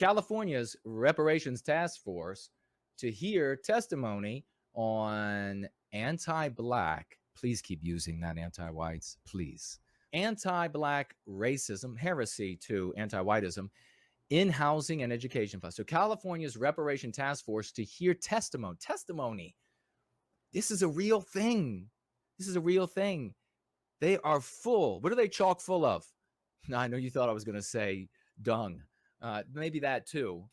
California's Reparations Task Force to hear testimony on anti-Black, please keep using that, anti-whites, please, anti-Black racism, heresy to anti-whiteism in housing and education. So California's Reparation Task Force to hear testimony. This is a real thing. This is a real thing. They are full. What are they chock full of? Now, I know you thought I was going to say dung. Maybe that too.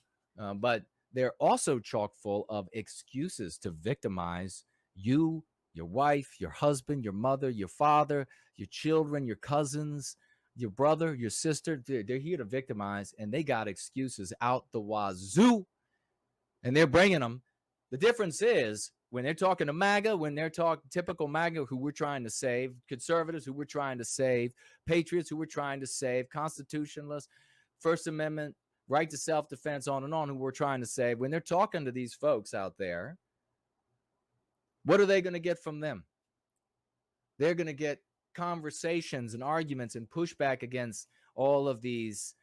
But they're also chock full of excuses to victimize you, your wife, your husband, your mother, your father, your children, your cousins, your brother, your sister. They're here to victimize, and they got excuses out the wazoo, and they're bringing them. The difference is when they're talking to MAGA, when they're talking typical MAGA, who we're trying to save, conservatives who we're trying to save, patriots who we're trying to save, constitutionalists, First Amendment, right to self-defense, on and on, who we're trying to save. When they're talking to these folks out there, what are they going to get from them? They're going to get conversations and arguments and pushback against all of these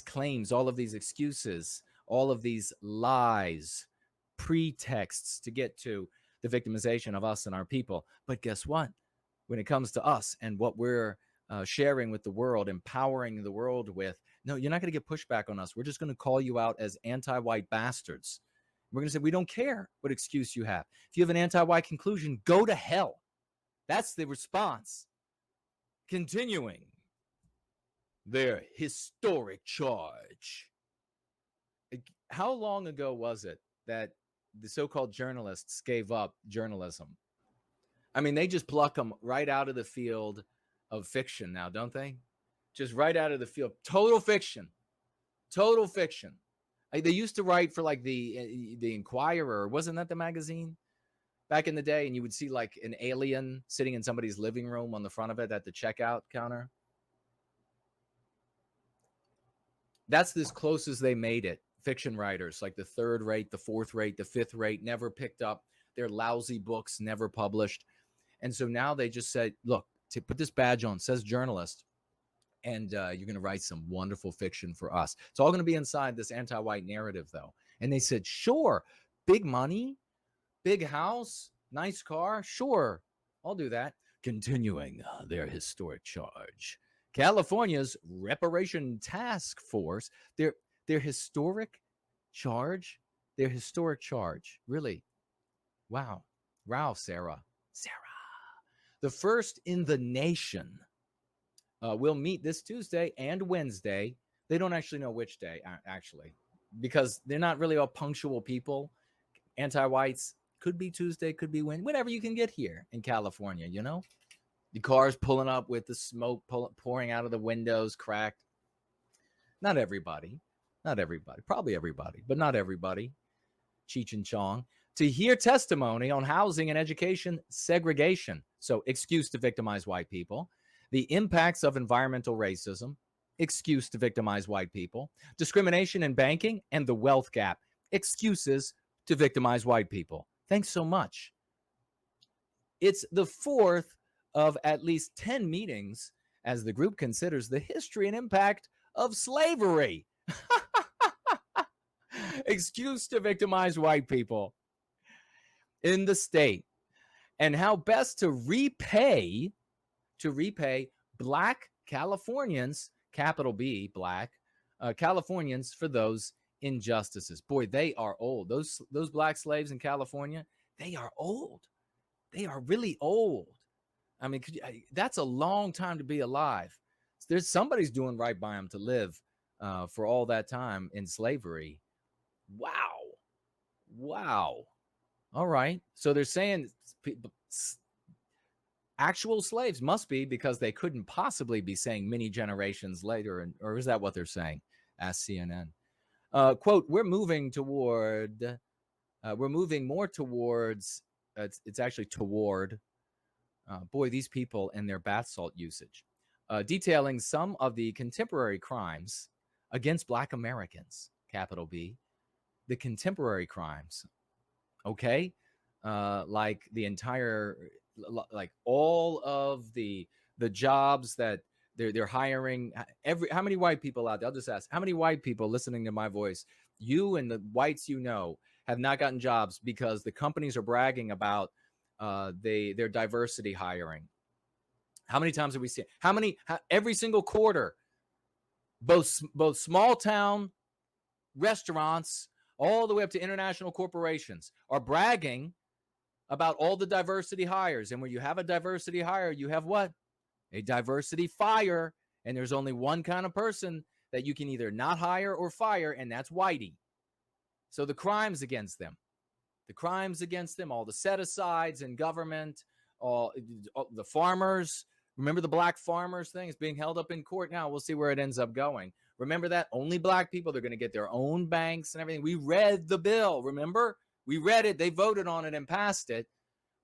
claims, all of these excuses, all of these lies, pretexts to get to the victimization of us and our people. But guess what? When it comes to us and what we're sharing with the world, empowering the world with, no, you're not going to get pushback on us. We're just going to call you out as anti-white bastards. We're going to say, we don't care what excuse you have. If you have an anti-white conclusion, go to hell. That's the response. Continuing their historic charge. How long ago was it that the so-called journalists gave up journalism? I mean, they just pluck them right out of the field of fiction now, don't they? Just right out of the field. Total fiction. Total fiction. They used to write for like the Inquirer. Wasn't that the magazine back in the day? And you would see like an alien sitting in somebody's living room on the front of it at the checkout counter. That's as close as they made it. Fiction writers, like the third rate, the fourth rate, the fifth rate, never picked up their lousy books, never published. And so now they just said, look, put this badge on, says journalist, and you're going to write some wonderful fiction for us. It's all going to be inside this anti-white narrative, though. And they said, sure, big money, big house, nice car, sure, I'll do that. Continuing their historic charge. California's Reparation Task Force, their historic charge, really. Wow. Sarah. The first in the nation will meet this Tuesday and Wednesday. They don't actually know which day, actually, because they're not really all punctual people. Anti-whites, could be Tuesday, could be Wednesday, whenever you can get here in California, you know? The cars pulling up with the smoke pouring out of the windows, cracked. Not everybody, probably everybody, but not everybody. Cheech and Chong. To hear testimony on housing and education segregation. So, excuse to victimize white people. The impacts of environmental racism. Excuse to victimize white people. Discrimination in banking and the wealth gap. Excuses to victimize white people. Thanks so much. It's the fourth of at least 10 meetings as the group considers the history and impact of slavery. Excuse to victimize white people in the state, and how best to repay Black Californians, capital B, Black Californians, for those injustices. Boy, they are old. Those Black slaves in California, they are old. They are really old. I mean, that's a long time to be alive. There's somebody's doing right by them to live for all that time in slavery. Wow. All right. So they're saying actual slaves must be, because they couldn't possibly be saying many generations later. Or is that what they're saying? Ask CNN. Quote, we're moving more towards, it's actually toward, boy, these people and their bath salt usage, detailing some of the contemporary crimes against Black Americans, capital B, the contemporary crimes, okay? Like the entire, like all of the jobs that They're hiring how many white people out there? I'll just ask, how many white people listening to my voice, you and the whites have not gotten jobs because the companies are bragging about their diversity hiring? How many times have we seen? Every single quarter, both small town restaurants all the way up to international corporations are bragging about all the diversity hires. And when you have a diversity hire, you have what? A diversity fire. And there's only one kind of person that you can either not hire or fire, and that's whitey. So the crimes against them, all the set-asides in government, all the farmers. Remember the black farmers thing is being held up in court now. We'll see where it ends up going. Remember that? Only black people, they're going to get their own banks and everything. We read the bill, remember? We read it. They voted on it and passed it.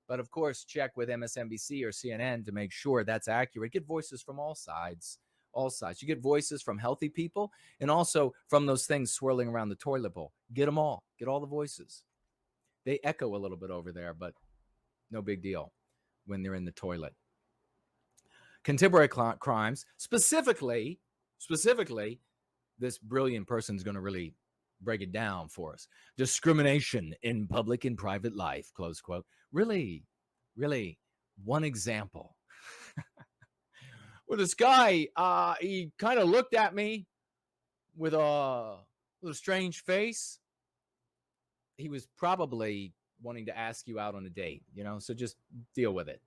But of course, check with MSNBC or CNN to make sure that's accurate. Get voices from all sides. All sides. You get voices from healthy people and also from those things swirling around the toilet bowl. Get them all. Get all the voices. They echo a little bit over there, but no big deal when they're in the toilet. Contemporary crimes, specifically, this brilliant person is going to really break it down for us. Discrimination in public and private life, close quote. Really, one example. Well, this guy, he kind of looked at me with a strange face. He was probably wanting to ask you out on a date, so just deal with it.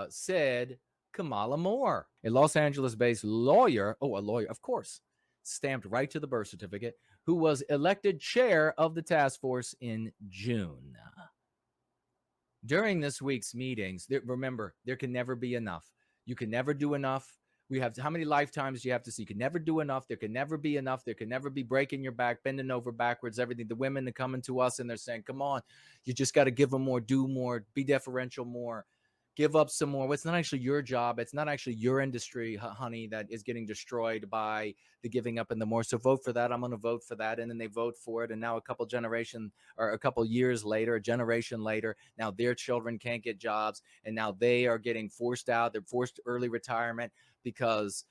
Said Kamala Moore, a Los Angeles-based lawyer, a lawyer, of course, stamped right to the birth certificate, who was elected chair of the task force in June. During this week's meetings, remember, there can never be enough. You can never do enough. We have how many lifetimes do you have to see? You can never do enough. There can never be enough. There can never be breaking your back, bending over backwards, everything. The women are coming to us and they're saying, come on, you just got to give them more, do more, be deferential more. Give up some more. It's not actually your job. It's not actually your industry, honey, that is getting destroyed by the giving up and the more. So vote for that. I'm going to vote for that. And then they vote for it. And now a couple years later, a generation later, now their children can't get jobs. And now they are getting forced out. They're forced to early retirement because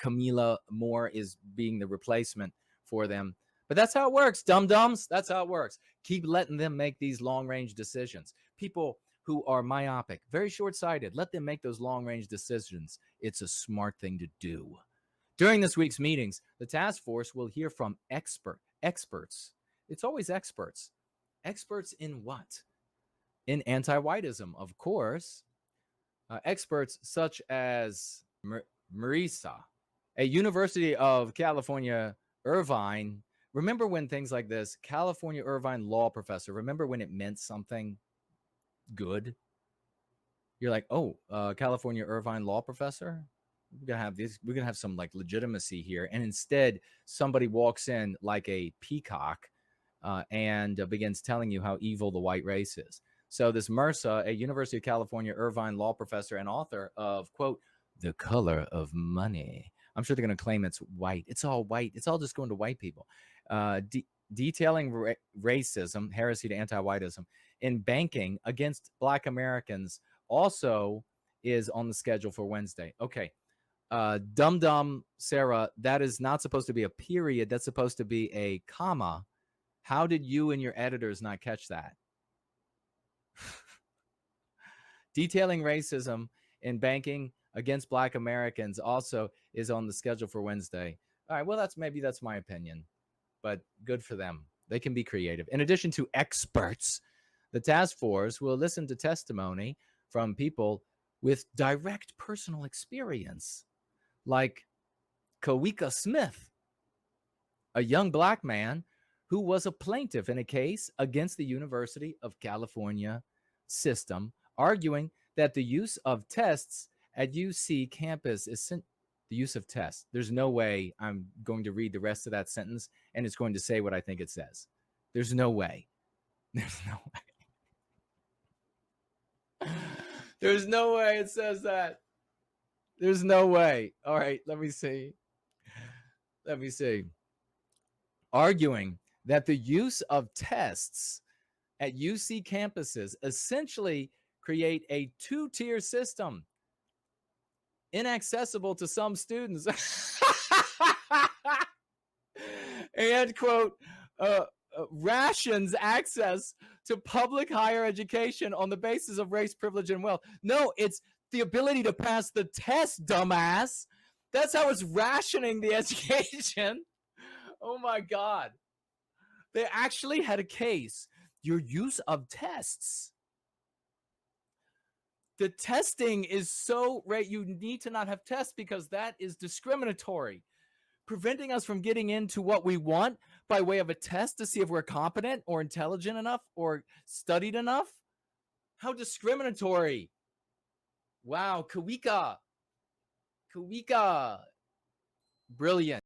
Camila Moore is being the replacement for them. But that's how it works, dum-dums. That's how it works. Keep letting them make these long-range decisions. People who are myopic, very short-sighted, let them make those long-range decisions. It's a smart thing to do. During this week's meetings, the task force will hear from experts. It's always experts. Experts in what? In anti-whiteism, of course. Experts such as Marisa, a University of California, Irvine. Remember when things like this, California Irvine law professor, remember when it meant something good? You're like, California Irvine law professor, we're gonna have some like legitimacy here. And instead somebody walks in like a peacock and begins telling you how evil the white race is. So this Marisa, a University of California Irvine law professor and author of, quote, The Color of Money. I'm sure they're going to claim it's white. It's all white. It's all just going to white people. Detailing racism, heresy to anti-whiteism in banking against Black Americans also is on the schedule for Wednesday. Okay. Dum Sarah, that is not supposed to be a period. That's supposed to be a comma. How did you and your editors not catch that? Detailing racism in banking against Black Americans also is on the schedule for Wednesday. All right, well, that's my opinion, but good for them. They can be creative. In addition to experts, the task force will listen to testimony from people with direct personal experience, like Kawika Smith, a young Black man who was a plaintiff in a case against the University of California system, arguing that the use of tests at UC campus is the use of tests. There's no way I'm going to read the rest of that sentence and it's going to say what I think it says. There's no way. There's no way. There's no way it says that. There's no way. All right, let me see. Arguing that the use of tests at UC campuses essentially create a two-tier system inaccessible to some students. And quote, rations access to public higher education on the basis of race, privilege, and wealth. No, it's the ability to pass the test, dumbass. That's how it's rationing the education. Oh my God. They actually had a case. Your use of tests. The testing is so right. You need to not have tests because that is discriminatory, preventing us from getting into what we want by way of a test to see if we're competent or intelligent enough or studied enough. How discriminatory. Wow, Kawika. Brilliant.